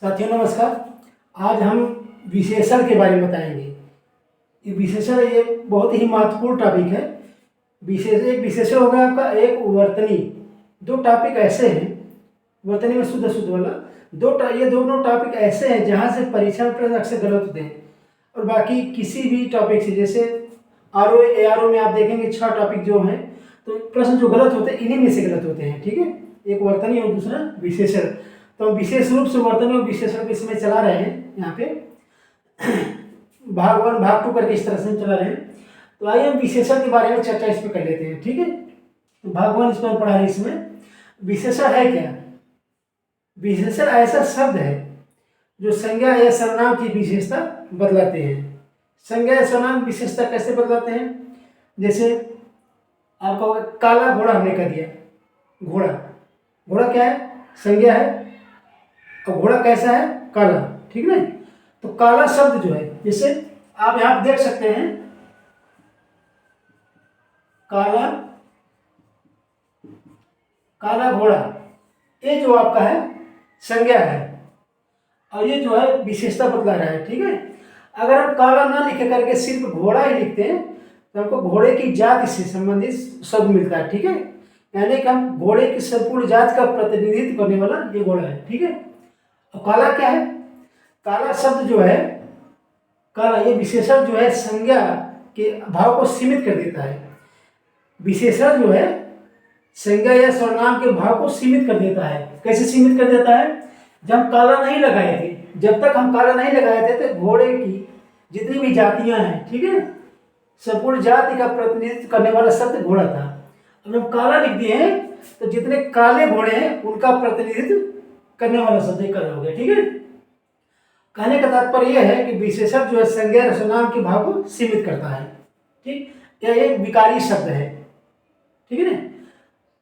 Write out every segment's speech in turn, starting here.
साथियों नमस्कार। आज हम विशेषण के बारे में बताएंगे। ये विशेषण ये बहुत ही महत्वपूर्ण टॉपिक है। एक विशेषण होगा आपका, एक वर्तनी। दो टॉपिक ऐसे हैं, वर्तनी में शुद्ध वाला ये दोनों टॉपिक ऐसे हैं जहाँ से परीक्षा में प्रश्न अक्सर गलत होते हैं। और बाकी किसी भी टॉपिक से, जैसे आरओ एआरओ में आप देखेंगे 6 टॉपिक जो हैं, तो प्रश्न जो गलत होते हैं इन्हीं में से गलत होते हैं। ठीक है, एक वर्तनी और दूसरा विशेषण। तो हम विशेष रूप से वर्तनी और विशेषण को इसमें चला रहे हैं। यहाँ पे भाग 1 भाग 2 करके इस तरह से चला रहे हैं। तो आइए हम विशेषण के बारे में चर्चा इस पर कर लेते हैं। ठीक है, तो भाग 1 इसमें पढ़ा है। इसमें विशेषण है क्या? विशेषण ऐसा शब्द है जो संज्ञा या सर्वनाम की विशेषता बदलाते हैं। संज्ञा या सर्वनाम विशेषता कैसे बदलाते हैं? जैसे आपको काला घोड़ा हमने कह दिया। घोड़ा क्या है? संज्ञा है। और घोड़ा कैसा है? काला। ठीक है, तो काला शब्द जो है, जैसे आप यहां देख सकते हैं, काला घोड़ा, ये जो आपका है संज्ञा है, और ये जो है विशेषता बतला रहा है। ठीक है, अगर हम काला ना लिख करके सिर्फ घोड़ा ही लिखते हैं तो हमको घोड़े की जाति से संबंधित शब्द मिलता है। ठीक है, यानी कि हम घोड़े की संपूर्ण जात का प्रतिनिधित्व करने वाला ये घोड़ा है। ठीक है, और काला क्या है? काला शब्द जो है, काला, ये विशेषण जो है संज्ञा के भाव को सीमित कर देता है। विशेषण जो है संज्ञा या सर्वनाम के भाव को सीमित कर देता है। कैसे सीमित कर देता है? जब हम काला नहीं लगाए थे, जब तक हम काला नहीं लगाए थे तो घोड़े की जितनी भी जातियां हैं, ठीक है, संपूर्ण जाति का प्रतिनिधित्व करने वाला शब्द घोड़ा था। अब हम काला लिख दिए हैं तो जितने काले घोड़े हैं उनका प्रतिनिधित्व करने वाला शब्द काला हो गया। ठीक है, कहने का तात्पर्य यह है कि विशेषण जो है संज्ञा और सर्वनाम के भाव को सीमित करता है। ठीक, यह एक विकारी शब्द है। ठीक है ना,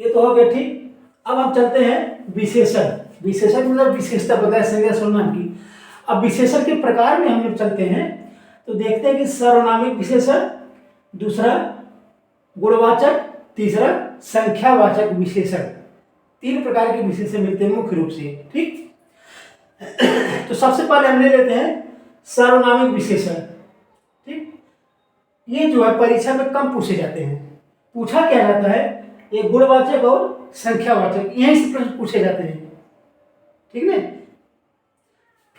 ये तो हो गया। ठीक, अब हम चलते हैं विशेषण। विशेषण मतलब विशेषता बताए संज्ञा सर्वनाम की। अब विशेषण के प्रकार में हम लोग चलते हैं तो देखते हैं कि सर्वनामिक विशेषण, दूसरा गुणवाचक, तीसरा संख्यावाचक विशेषण। 3 प्रकार के विशेषण मिलते हैं मुख्य रूप से। ठीक, तो सबसे पहले हम ले लेते हैं सर्वनामिक विशेषण। ठीक, ये जो है परीक्षा में कम पूछे जाते हैं। पूछा क्या जाता है? ये गुणवाचक और संख्यावाचक, यहीं से प्रश्न पूछे जाते हैं। ठीक है,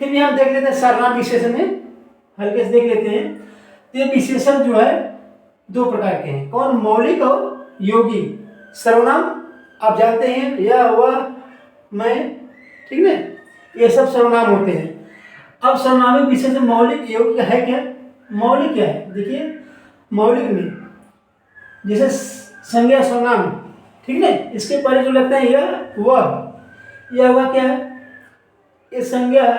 फिर भी हम देख लेते हैं सर्वनाम विशेषण में, हल्के से देख लेते हैं। तो ये विशेषण जो है 2 प्रकार के हैं। कौन? मौलिक और यौगिक। सर्वनाम आप जानते हैं, यह, वह, मैं, ठीक है, ये सब सर्वनाम होते हैं। अब सर्वनामिक विशेषण मौलिक यौगिक है क्या? मौलिक क्या है? देखिए, मौलिक में जैसे संज्ञा सर्वनाम, ठीक है, इसके पहले जो लगता है यह, वह क्या है? ये संज्ञा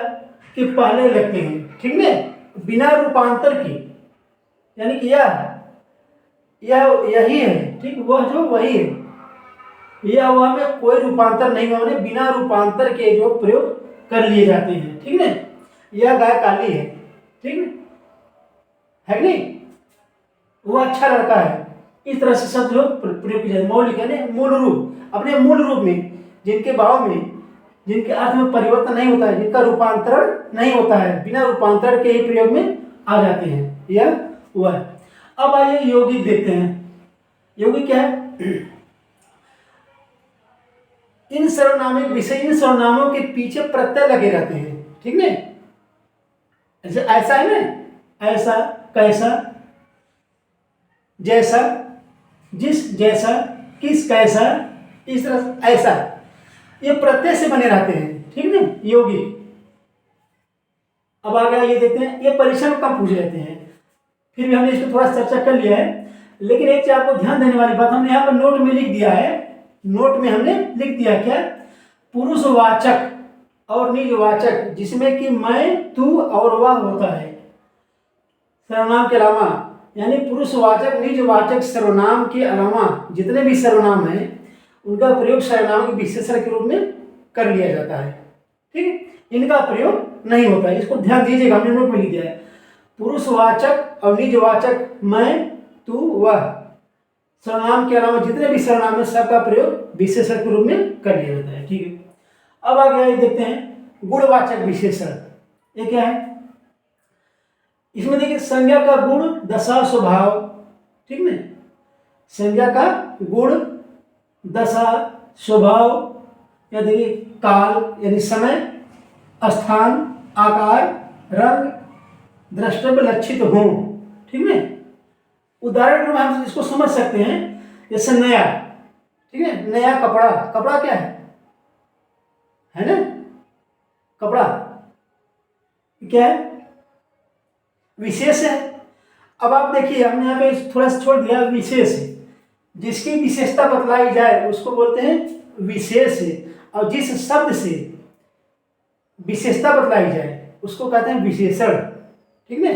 के पहले लगते हैं। ठीक है, बिना रूपांतर के, यानी कि यही है। ठीक, वह जो वही है, यह वह में कोई रूपांतर नहीं होने, बिना रूपांतर के जो प्रयोग कर लिए जाते हैं। ठीक है, यह गाय काली है, ठीक है कि नहीं, वो अच्छा लड़का है, इस तरह से शब्द लोग प्रयोग किया जाए। मौलिक यानी मूल रूप, अपने मूल रूप में, जिनके भाव में, जिनके अर्थ में परिवर्तन नहीं होता है, जिनका रूपांतरण नहीं होता है, बिना रूपांतरण के ही प्रयोग में आ जाते हैं, यह वह। अब आइए यौगिक देखते हैं। यौगिक क्या है? इन सर्वनामिक विषय, इन सर्वनामों के पीछे प्रत्यय लगे रहते हैं। ठीक है, ऐसा है ना, ऐसा, कैसा, जैसा, जिस, जैसा, किस, कैसा, इस तरह, ऐसा, ये प्रत्यय से बने रहते हैं। ठीक है, यौगिक। अब आगे ये देखते हैं, ये परीक्षा में कम पूछे जाते हैं, फिर भी हमने इसको थोड़ा चर्चा कर लिया है। लेकिन एक चीज आपको ध्यान देने वाली बात, हमने यहाँ पर नोट में लिख दिया है। नोट में हमने लिख दिया क्या? पुरुषवाचक और निजवाचक, जिसमें कि मैं, तू और वह होता है सर्वनाम के अलावा, यानी पुरुषवाचक, निजवाचक सर्वनाम के अलावा जितने भी सर्वनाम हैं उनका प्रयोग सर्वनाम के विशेषण के रूप में कर लिया जाता है। ठीक है, इनका प्रयोग नहीं होता है, इसको ध्यान दीजिएगा, हमने नोट में लिख दिया है। पुरुषवाचक और निजवाचक मैं, तू, वह सर्वनाम के अलावा जितने भी सर्वनाम है सबका प्रयोग विशेषण के रूप में कर लिया जाता है। ठीक है, अब आगे देखते हैं गुणवाचक विशेषण। ये क्या है? इसमें देखिए संज्ञा का गुण, दशा, स्वभाव, ठीक ना। संज्ञा का गुण, दशा, स्वभाव, या देखिए काल यानी समय, स्थान, आकार, रंग, द्रष्टव्य, लक्षित हो, ठीक है। उदाहरण के रूप में हम इसको समझ सकते हैं, जैसे नया, ठीक है, नया कपड़ा। कपड़ा क्या है ना? कपड़ा क्या है? विशेष है। अब आप देखिए, हमने यहाँ पे थोड़ा सा छोड़ दिया विशेष, जिसकी विशेषता बतलाई जाए उसको बोलते हैं विशेष, और जिस शब्द से विशेषता बतलाई जाए उसको कहते हैं विशेषण, ठीक है।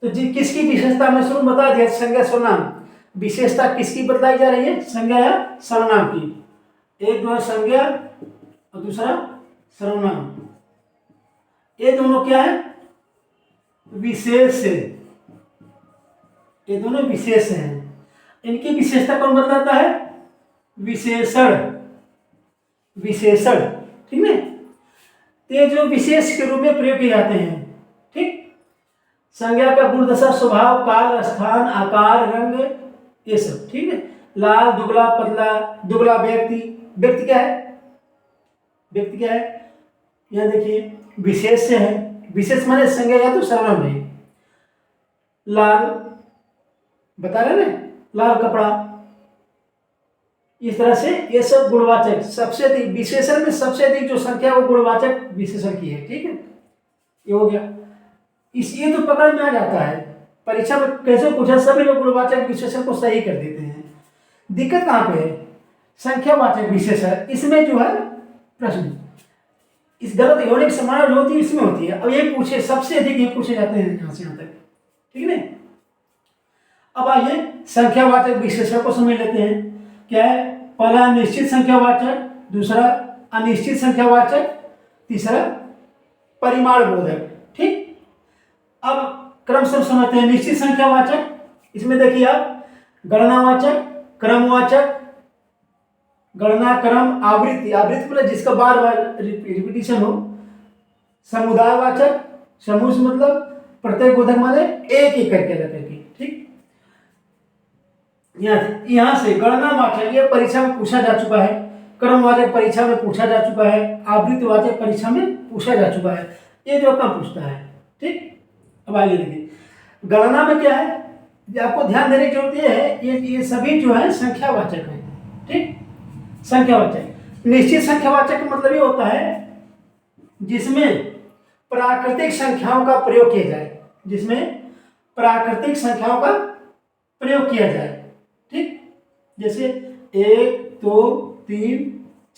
तो जी किसकी विशेषता हमने शुरू में बता दिया, संज्ञा सर्वनाम। विशेषता किसकी बतलाई जा रही है? संज्ञा या सर्वनाम की। एक जो है संज्ञा और दूसरा सर्वनाम, ये दोनों क्या है? विशेष है। ये दोनों विशेष हैं। इनकी विशेषता कौन बताता है? विशेषण। विशेषण, ठीक है। ये जो विशेष के रूप में प्रयोग किए जाते हैं, ठीक। संज्ञा का गुण, दशा, स्वभाव, काल, स्थान, आकार, रंग, ये सब, ठीक है। लाल, दुबला, पतला, दुबला व्यक्ति। व्यक्ति क्या है? व्यक्ति क्या है? यहां देखिए विशेष से है। विशेष माने संज्ञा या तो सर्वनाम है। लाल बता रहे ना, लाल कपड़ा। इस तरह से ये सब गुणवाचक, सबसे अधिक विशेषण में सबसे अधिक जो संख्या वो गुणवाचक विशेषण की है, ठीक है। ये हो गया। ये तो पकड़ में आ जाता है, परीक्षा में कैसे पूछा, सभी लोग गुणवाचक विशेषण को सही कर देते हैं। दिक्कत कहाँ पे है? संख्यावाचक विशेषण, इसमें जो है प्रश्न इस गलत होने की संभावना जो होती है इसमें होती है। अब ये पूछे, सबसे अधिक ये पूछे जाते हैं यहाँ से यहाँ तक, ठीक है। अब आइए संख्यावाचक विशेषण को समझ लेते हैं। क्या है? पहला निश्चित संख्यावाचक, दूसरा अनिश्चित संख्यावाचक, तीसरा परिमाण बोधक, ठीक। अब क्रम से समझते हैं। निश्चित संख्यावाचक, इसमें देखिए आप गणनावाचक, क्रमवाचक, गणना, क्रम, आवृत्ति, आवृत्ति मतलब जिसका बार बार रिपीटिशन हो, समुदायवाचक, समूह से मतलब प्रत्येक बोधक माने एक एक करके करके, ठीक। यहाँ से गणनावाचक ये परीक्षा में पूछा जा चुका है, क्रमवाचक परीक्षा में पूछा जा चुका है, आवृत्तिवाचक परीक्षा में पूछा जा चुका है। ये जो कम पूछता है, ठीक। अब आगे देखिए गणना में क्या है, आपको ध्यान देने की जरूरत है, ये सभी जो है संख्यावाचक है, ठीक। संख्यावाचक। निश्चित संख्यावाचक का मतलब ये होता है जिसमें प्राकृतिक संख्याओं का प्रयोग किया जाए, जिसमें प्राकृतिक संख्याओं का प्रयोग किया जाए, ठीक। जैसे 1 2 3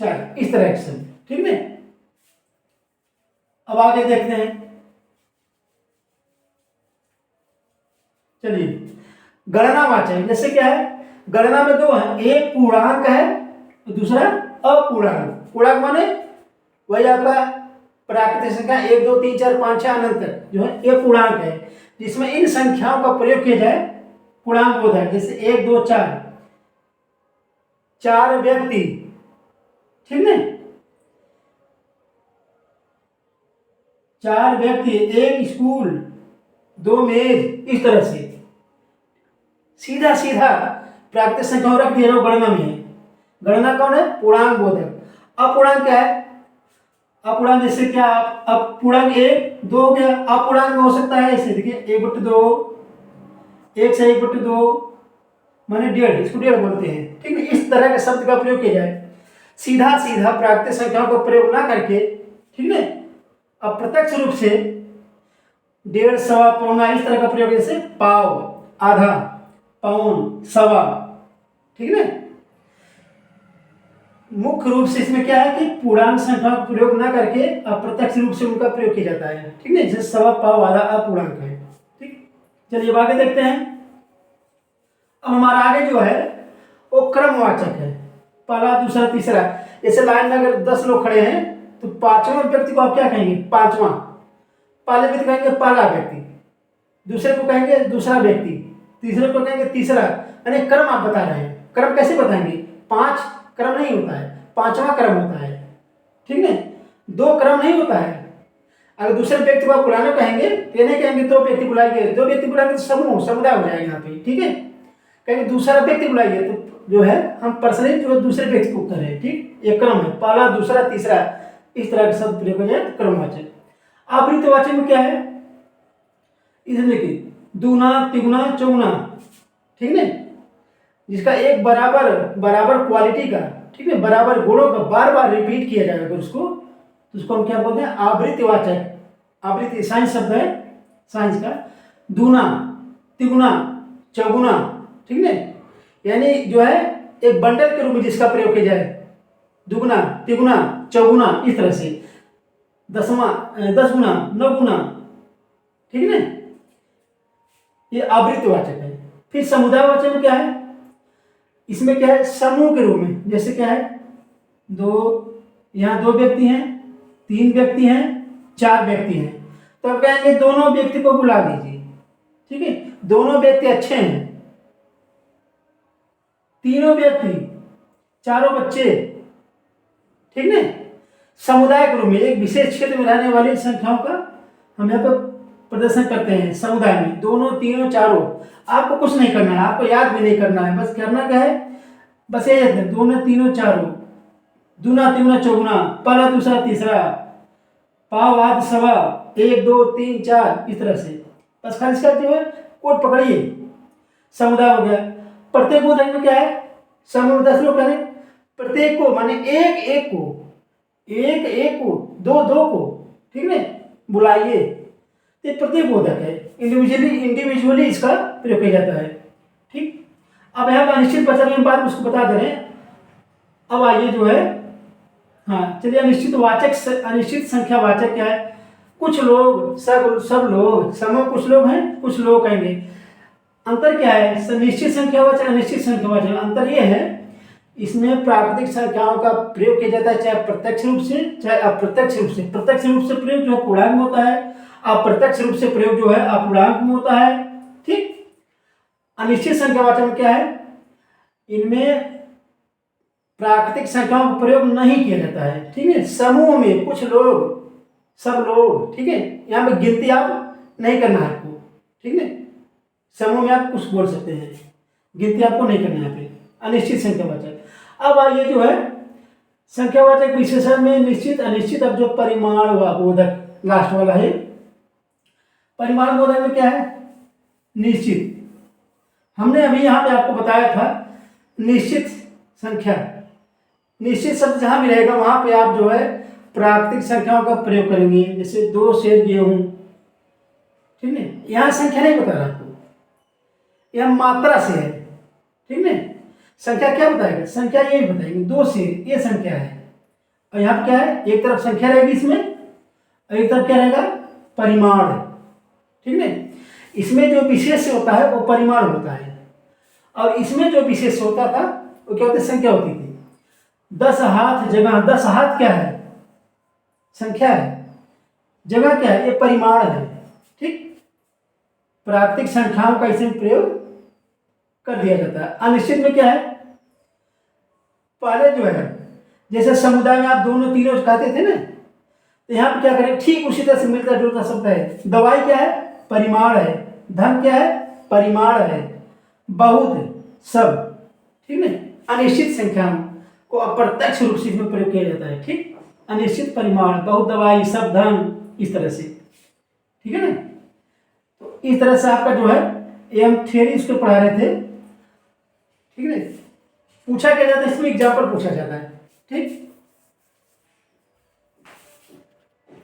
4 इस तरह के सब, ठीक है। अब आगे देखते हैं, चलिए गणनावाचक जैसे क्या है, गणना में दो है, एक पूर्णांक है दूसरा अपूर्णांक। पूर्णांक माने वही आपका प्राकृतिक संख्या 1 2 3 4 5 6 अनंत तक जो है ये पूर्णांक है, जिसमें इन संख्याओं का प्रयोग किया जाए पूर्णांक बोधक। जैसे 1 2 4 4 व्यक्ति, ठीक है, 4 व्यक्ति, 1 स्कूल, 2 मेज, इस तरह से सीधा सीधा प्राकृतिक संख्याओं रख दिया जो गणना में है। गणना कौन है? पूर्णांक बोधक। अपूर्णांक क्या है? अपूर्णांक जैसे क्या, अब पूर्णांक 1 2 हो गया, अपूर्णांक में हो सकता है ऐसे, देखिए 1/2, 1 से 1/2 माने 1.5, इसको 1.5 बोलते हैं, ठीक है। इस तरह के शब्द का प्रयोग किया जाए, सीधा सीधा प्राकृतिक संख्याओं का प्रयोग ना करके, ठीक है। अप्रत्यक्ष रूप से 1.5 सवा पौना इस तरह का प्रयोग, जैसे पाव, आधा, पौन, सवा, ठीक है। मुख्य रूप से इसमें क्या है कि पूर्णांक संख्या का प्रयोग ना करके अप्रत्यक्ष रूप से उनका प्रयोग किया जाता है, ठीक है। जैसे सवा, पाव, आधा अपूर्णांक है, ठीक। चलिए आगे देखते हैं। अब हमारा आगे जो है वो क्रमवाचक है, पहला दूसरा तीसरा। जैसे लाइन में अगर 10 लोग खड़े हैं तो पांचवें व्यक्ति को आप क्या कहेंगे? पांचवा। पहले व्यक्ति कहेंगे पहला व्यक्ति, दूसरे को कहेंगे दूसरा व्यक्ति, तीसरे को कहेंगे तीसरा, यानी क्रम आप बता रहे हैं। क्रम कैसे बताएंगे? 5 क्रम नहीं होता है, 5वां क्रम होता है, ठीक है। दो क्रम नहीं होता है। अगर दूसरे व्यक्ति को आप बुलाना कहेंगे तो ये नहीं कहेंगे दो व्यक्ति बुलाइए, दो व्यक्ति बुलाएंगे तो समूह समुदाय हो जाएगा यहाँ पे, ठीक है। कहेंगे दूसरा व्यक्ति बुलाइए तो जो है हम पर्सनली जो दूसरे व्यक्ति को कर रहे हैं, ठीक। एक क्रम है, पहला दूसरा तीसरा, इस तरह के शब्द प्रयोग हो जाए तो क्रमवाचक। आवृत्तिवाचक में क्या है, इसे देखिए दूना तिगुना चौगुना, ठीक है, जिसका एक बराबर बराबर क्वालिटी का, ठीक है, बराबर गुणों का बार बार रिपीट किया जाएगा उसको, तो उसको हम क्या बोलते हैं, आवृत्तिवाचक। आवृत्ति साइंस शब्द है, साइंस का। दूना तिगुना चौगुना, ठीक है, यानी जो है एक बंडल के रूप में जिसका प्रयोग किया जाए, दुगुना तिगुना चौगुना, इस तरह से 10 गुना 9 गुना, ठीक है ना, ये आवृत्तिवाचक है। फिर समुदायवाचक में क्या है, इसमें क्या है, समूह के रूप में, जैसे क्या है, यहाँ दो व्यक्ति हैं, 3 व्यक्ति हैं, 4 व्यक्ति हैं, तो अब कहेंगे दोनों व्यक्ति को बुला दीजिए, ठीक है, दोनों व्यक्ति अच्छे हैं, तीनों व्यक्ति, चारों बच्चे, ठीक है। समुदाय के रूप में एक विशेष क्षेत्र में रहने वाली संख्याओं का हम यहाँ पर प्रदर्शन करते हैं समुदाय में, दोनों तीनों चारों। आपको कुछ नहीं करना है, आपको याद भी नहीं करना है, बस करना क्या है, बस ये है दोनों तीनों चारों, दूना तिगुना चौगुना, पहला दूसरा तीसरा, पाव आध सवा, 1 2 3 4, इस तरह से बस खाली इसका जो है कोड पकड़िए, समुदाय हो गया। प्रत्येक को में क्या है, समूह 10 लोग करें, प्रत्येक को माने एक एक को, दो को, ठीक है, बुलाइए, ये प्रत्येक बोधक है, इंडिविजुअली इसका प्रयोग किया जाता है, ठीक। अब यहाँ पर अनिश्चित बचा में बात उसको बता दे रहे हैं। अब आइए जो है, हाँ चलिए, अनिश्चित संख्या वाचक क्या है, कुछ लोग, सब लोग, समूह कुछ लोग हैं, कुछ लोग कहेंगे। अंतर क्या है, निश्चित संख्यावाचक अनिश्चित संख्यावाचक, अंतर ये है इसमें प्राकृतिक संख्याओं का प्रयोग किया जाता है, चाहे प्रत्यक्ष रूप से चाहे अप्रत्यक्ष रूप से। प्रत्यक्ष रूप से प्रयोग जो है पूर्णांक में होता है, अप्रत्यक्ष रूप से प्रयोग जो है अपूर्णांक में होता है, ठीक। अनिश्चित संख्यावाचक में क्या है, इनमें प्राकृतिक संख्याओं का प्रयोग नहीं किया जाता है, ठीक है। समूह में कुछ लोग, सब लोग, ठीक है, यहाँ पे गिनती आप नहीं करना है आपको, ठीक है, समूह में आप कुछ बोल सकते हैं, गिनती आपको नहीं करना है यहाँ पे। अनिश्चित संख्यावाचक। अब आइए जो है संख्यावाचक विशेषण में निश्चित अनिश्चित, अब जो परिमाण बोधक लास्ट वाला है, परिमाण बोधक में क्या है, निश्चित। हमने अभी यहाँ पे आपको बताया था निश्चित संख्या, निश्चित शब्द जहाँ भी रहेगा वहाँ पे आप जो है प्राकृतिक संख्याओं का प्रयोग करेंगे, जैसे 2 सेर गेहूं, ठीक है। यहाँ संख्या नहीं बता रहा आपको, यह मात्रा से है, ठीक है। संख्या क्या बताएगा, संख्या ये बताएगी 2 सेर, ये संख्या है, और यहाँ पे क्या है, एक तरफ संख्या रहेगी इसमें, और एक तरफ क्या रहेगा, परिमाण, ठीक है। इसमें जो विशेष होता है वो परिमाण होता है, और इसमें जो विशेष होता था वो क्या होता है, संख्या होती थी। 10 हाथ जगह, 10 हाथ क्या है, संख्या है, जगह क्या है, ये परिमाण है, ठीक। प्राकृतिक संख्याओं का इसमें प्रयोग कर दिया जाता है। अनिश्चित में क्या है, पहले जो है जैसे समुदाय में आप दोनों तीनों कहते थे ना, तो यहाँ पे क्या करें, ठीक उसी तरह से मिलता जुलता शब्द है। दवाई क्या है, परिमाण है, धन क्या है, परिमाण है, बहुत, सब, ठीक है। अनिश्चित संख्याओं को अप्रत्यक्ष रूप से इसमें प्रयोग किया जाता है, ठीक। अनिश्चित परिमाण, बहुत, दवाई, सब, धन, इस तरह से, ठीक है ना। तो इस तरह से आपका जो है ये हम थ्योरी इसको पढ़ा रहे थे, ठीक है। पूछा क्या जाता है, इसमें एग्जाम्पल पूछा जाता है, ठीक।